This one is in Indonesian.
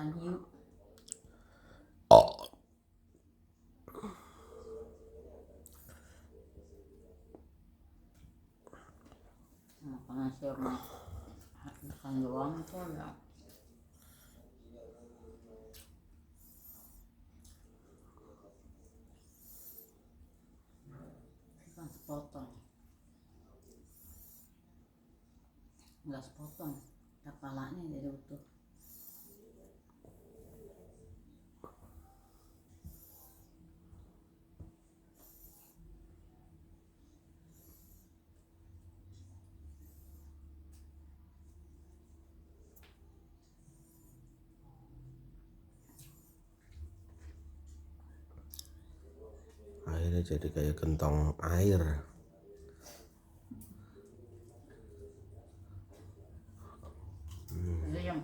makan hiu. Makan nasi sama makan doang itu ya. Bukan sepotong, nggak sepotong, kepalanya jadi utuh. Akhirnya jadi kayak gentong air. Itu yang